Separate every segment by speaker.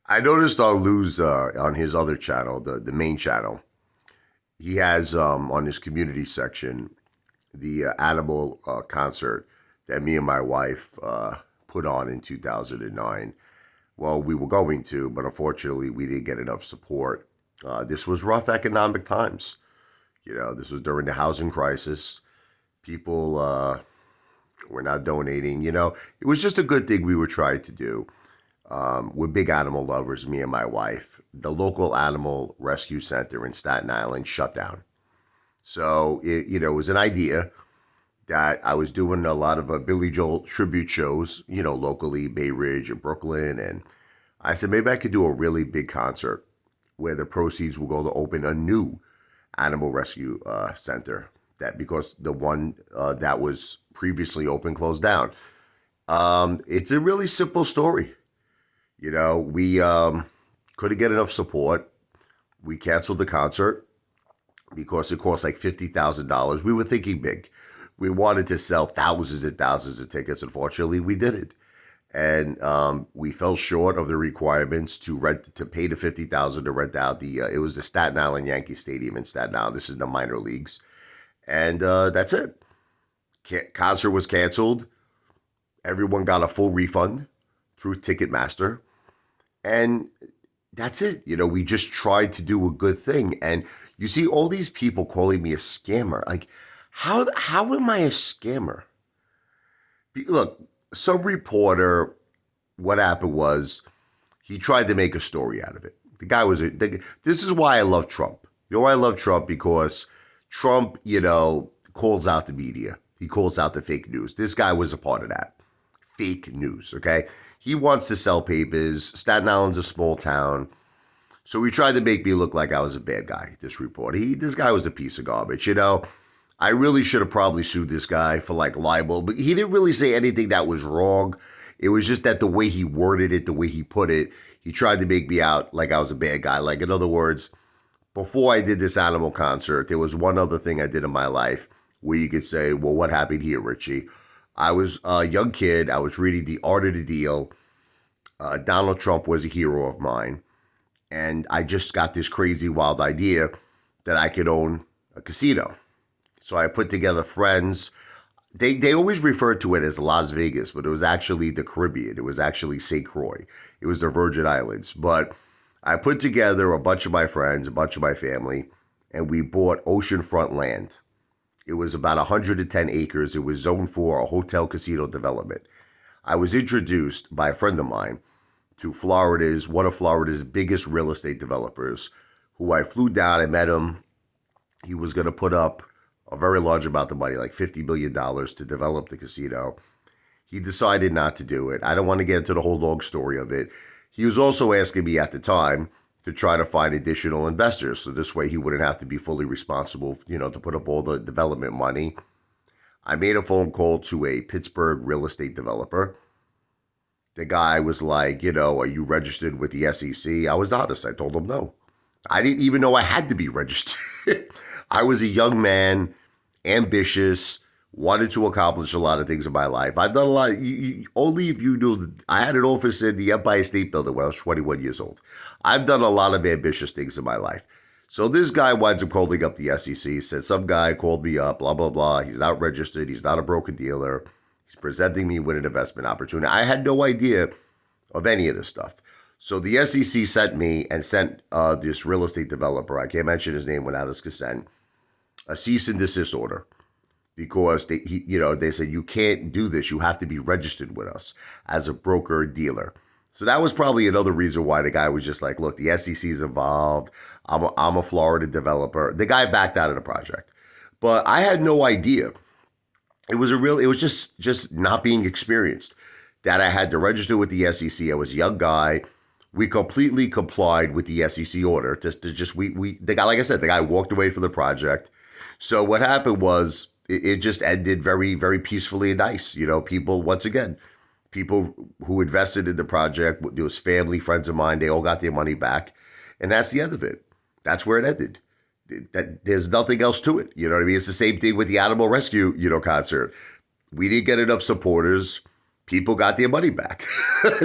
Speaker 1: I noticed on Lou's on his other channel, the main channel, he has on his community section the animal concert that me and my wife put on in 2009. Well, we were going to, but unfortunately, we didn't get enough support. This was rough economic times. This was during the housing crisis. People were not donating. It was just a good thing we were trying to do. We're big animal lovers, me and my wife. The local animal rescue center in Staten Island shut down. So it was an idea that I was doing a lot of Billy Joel tribute shows, locally, Bay Ridge and Brooklyn. And I said, maybe I could do a really big concert where the proceeds will go to open a new animal rescue center. That because the one that was previously open closed down. It's a really simple story. We couldn't get enough support. We canceled the concert because it cost like $50,000. We were thinking big. We wanted to sell thousands and thousands of tickets. Unfortunately, we didn't, and we fell short of the requirements to pay the $50,000 to rent out the. It was the Staten Island Yankee Stadium in Staten Island. This is the minor leagues, and that's it. Concert was canceled. Everyone got a full refund through Ticketmaster. And that's it. We just tried to do a good thing. And you see all these people calling me a scammer. Like, how am I a scammer? Look, some reporter, what happened was he tried to make a story out of it. The guy was this is why I love Trump. You know why I love Trump? Because Trump, calls out the media. He calls out the fake news. This guy was a part of that. Fake news, okay? He wants to sell papers. Staten Island's a small town. So he tried to make me look like I was a bad guy, this reporter. This guy was a piece of garbage, I really should have probably sued this guy for like libel, but he didn't really say anything that was wrong. It was just that the way he worded it, the way he put it, he tried to make me out like I was a bad guy. Like, in other words, before I did this animal concert, there was one other thing I did in my life where you could say, well, what happened here, Richie? I was a young kid. I was reading The Art of the Deal. Donald Trump was a hero of mine. And I just got this crazy, wild idea that I could own a casino. So I put together friends. They always referred to it as Las Vegas, but it was actually the Caribbean. It was actually St. Croix. It was the Virgin Islands. But I put together a bunch of my friends, a bunch of my family, and we bought oceanfront land. It was about 110 acres. It was zoned for a hotel casino development. I was introduced by a friend of mine to one of Florida's biggest real estate developers, who I flew down and met him. He was going to put up a very large amount of money, like $50 million, to develop the casino. He decided not to do it. I don't want to get into the whole long story of it. He was also asking me at the time to try to find additional investors. So this way he wouldn't have to be fully responsible, to put up all the development money. I made a phone call to a Pittsburgh real estate developer. The guy was like, are you registered with the SEC? I was honest. I told him no. I didn't even know I had to be registered. I was a young man, ambitious, wanted to accomplish a lot of things in my life. I've done a lot. Only if you knew, I had an office in the Empire State Building when I was 21 years old. I've done a lot of ambitious things in my life. So this guy winds up calling up the SEC, said some guy called me up, blah, blah, blah. He's not registered. He's not a broker dealer. He's presenting me with an investment opportunity. I had no idea of any of this stuff. So the SEC sent this real estate developer, I can't mention his name without his consent, a cease and desist order. Because they said, you can't do this. You have to be registered with us as a broker dealer. So that was probably another reason why the guy was just like, look, the SEC is involved. I'm a Florida developer. The guy backed out of the project. But I had no idea. It was just not being experienced that I had to register with the SEC. I was a young guy. We completely complied with the SEC order. The guy, like I said, the guy walked away from the project. So what happened was, it just ended very, very peacefully and nice. People who invested in the project, it was family, friends of mine, they all got their money back. And that's the end of it. That's where it ended. There's nothing else to it. You know what I mean? It's the same thing with the animal rescue, concert. We didn't get enough supporters. People got their money back.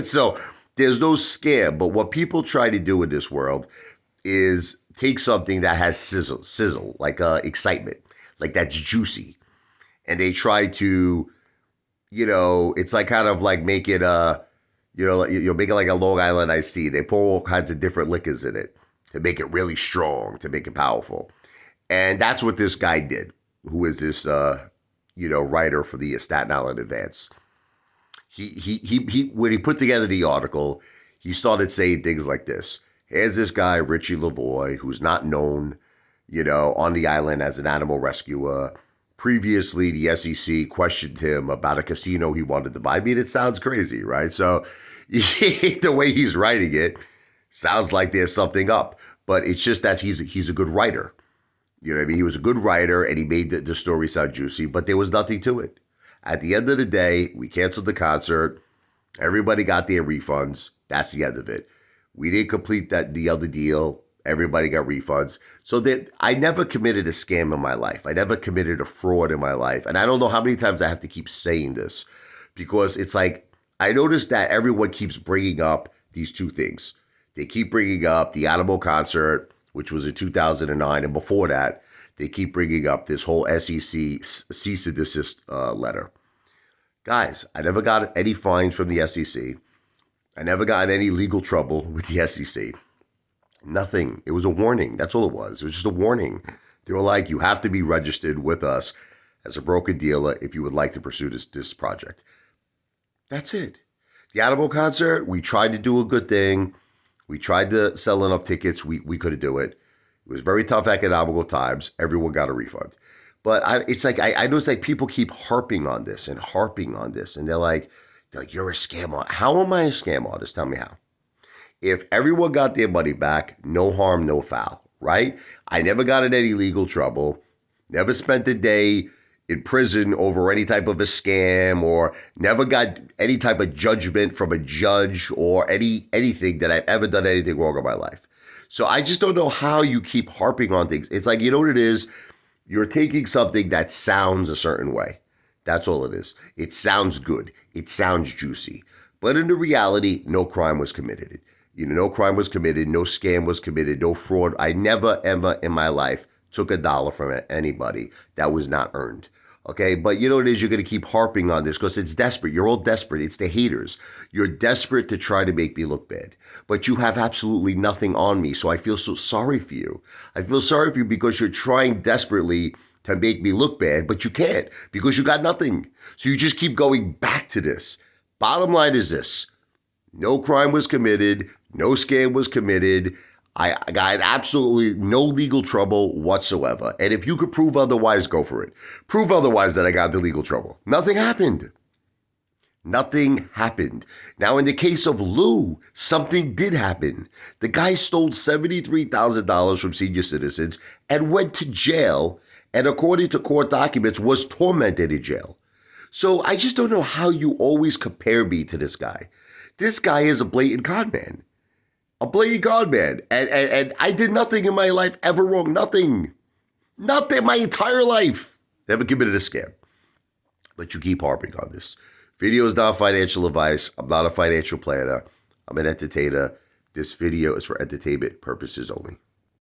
Speaker 1: So There's no scam, but what people try to do in this world is take something that has sizzle, like excitement, like that's juicy, and they try to, it's like kind of like make it make it like a Long Island iced tea. They pour all kinds of different liquors in it to make it really strong, to make it powerful, and that's what this guy did. Who is this, writer for the Staten Island Advance? He when he put together the article, he started saying things like this. Here's this guy, Richie Lavoie, who's not known, on the island as an animal rescuer. Previously, the SEC questioned him about a casino he wanted to buy. I mean, it sounds crazy, right? So the way he's writing it sounds like there's something up. But it's just that he's a good writer. You know what I mean? He was a good writer and he made the story sound juicy, but there was nothing to it. At the end of the day, we canceled the concert. Everybody got their refunds. That's the end of it. We didn't complete the other deal. Everybody got refunds. So that I never committed a scam in my life. I never committed a fraud in my life. And I don't know how many times I have to keep saying this because it's like I noticed that everyone keeps bringing up these two things. They keep bringing up the Animal concert, which was in 2009. And before that, they keep bringing up this whole SEC cease and desist letter. Guys, I never got any fines from the SEC. I never got in any legal trouble with the SEC. Nothing. It was a warning. That's all it was. It was just a warning. They were like, you have to be registered with us as a broker dealer if you would like to pursue this project. That's it. The Animal concert, we tried to do a good thing. We tried to sell enough tickets. We couldn't do it. It was very tough economical times. Everyone got a refund. But it's like I notice like people keep harping on this, and they're like, you're a scam artist. How am I a scam artist? Tell me how. If everyone got their money back, no harm, no foul, right? I never got in any legal trouble. Never spent a day in prison over any type of a scam, or never got any type of judgment from a judge or anything that I've ever done anything wrong in my life. So I just don't know how you keep harping on things. It's like, you know what it is? You're taking something that sounds a certain way. That's all it is. It sounds good. It sounds juicy. But in the reality, no crime was committed. No crime was committed. No scam was committed. No fraud. I never, ever in my life took $1 from anybody that was not earned. Okay, but you know what it is? You're going to keep harping on this because it's desperate. You're all desperate. It's the haters. You're desperate to try to make me look bad. But you have absolutely nothing on me, so I feel so sorry for you. I feel sorry for you because you're trying desperately to make me look bad, but you can't because you got nothing. So you just keep going back to this. Bottom line is this. No crime was committed. No scam was committed. I got absolutely no legal trouble whatsoever. And if you could prove otherwise, go for it. Prove otherwise that I got the legal trouble. Nothing happened. Nothing happened. Now, in the case of Lou, something did happen. The guy stole $73,000 from senior citizens and went to jail, and according to court documents, was tormented in jail. So I just don't know how you always compare me to this guy. This guy is a blatant con man. A blatant con man. And I did nothing in my life ever wrong. Nothing. Nothing my entire life. Never committed a scam. But you keep harping on this. Video is not financial advice. I'm not a financial planner. I'm an entertainer. This video is for entertainment purposes only.